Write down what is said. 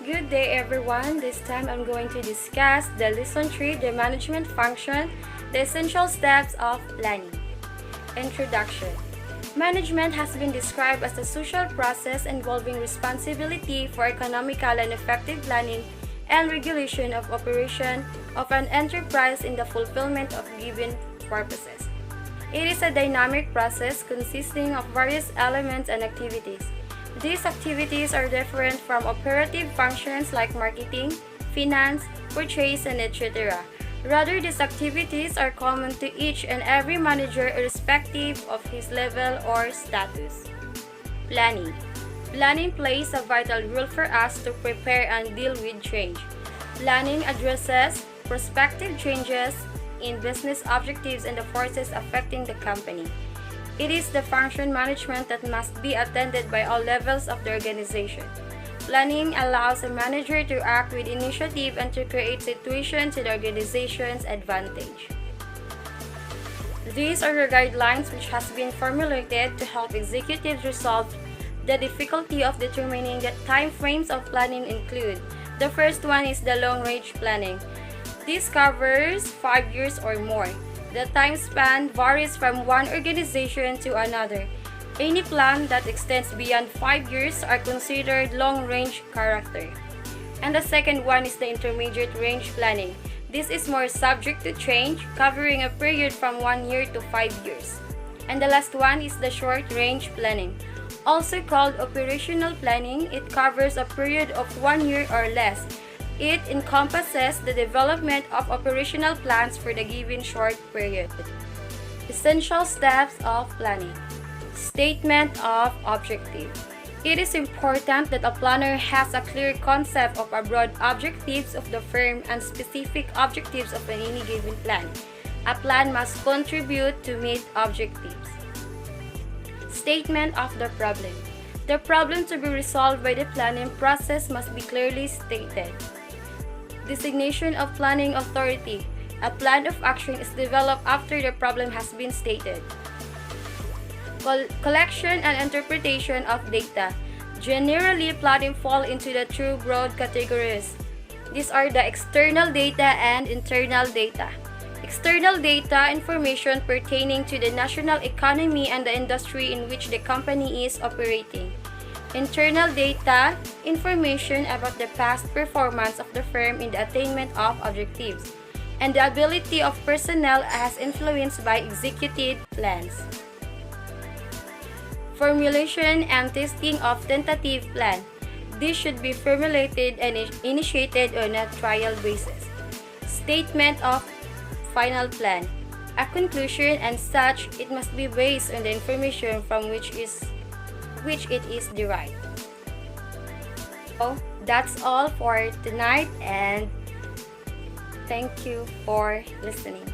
Good day everyone. This time I'm going to discuss the Lesson 3, the management function, the essential steps of planning. Introduction. Management has been described as a social process involving responsibility for economical and effective planning and regulation of operation of an enterprise in the fulfillment of given purposes. It is a dynamic process consisting of various elements and activities. These activities are different from operative functions like marketing, finance, purchase, and etc. Rather, these activities are common to each and every manager irrespective of his level or status. Planning. Planning plays a vital role for us to prepare and deal with change. Planning addresses prospective changes in business objectives and the forces affecting the company. It is the function management that must be attended by all levels of the organization. Planning allows a manager to act with initiative and to create situations to the organization's advantage. These are the guidelines which has been formulated to help executives resolve the difficulty of determining the time frames of planning include. The first one is the long-range planning. This covers 5 years or more. The time span varies from one organization to another. Any plan that extends beyond 5 years are considered long-range character. And the second one is the intermediate range planning. This is more subject to change, covering a period from 1 year to 5 years. And the last one is the short-range planning. Also called operational planning, it covers a period of 1 year or less. It encompasses the development of operational plans for the given short period. Essential steps of planning. Statement of objective. It is important that a planner has a clear concept of a broad objectives of the firm and specific objectives of any given plan. A plan must contribute to meet objectives. Statement of the problem. The problem to be resolved by the planning process must be clearly stated. Designation of planning authority. A plan of action is developed after the problem has been stated. Collection and interpretation of data. Generally, planning fall into the two broad categories. These are the external data and internal data. External data, information pertaining to the national economy and the industry in which the company is operating. Internal data, information about the past performance of the firm in the attainment of objectives, and the ability of personnel as influenced by executed plans. Formulation and testing of tentative plan. This should be formulated and initiated on a trial basis. Statement of final plan. A conclusion, and such, it must be based on the information from which it is derived. So that's all for tonight, and thank you for listening.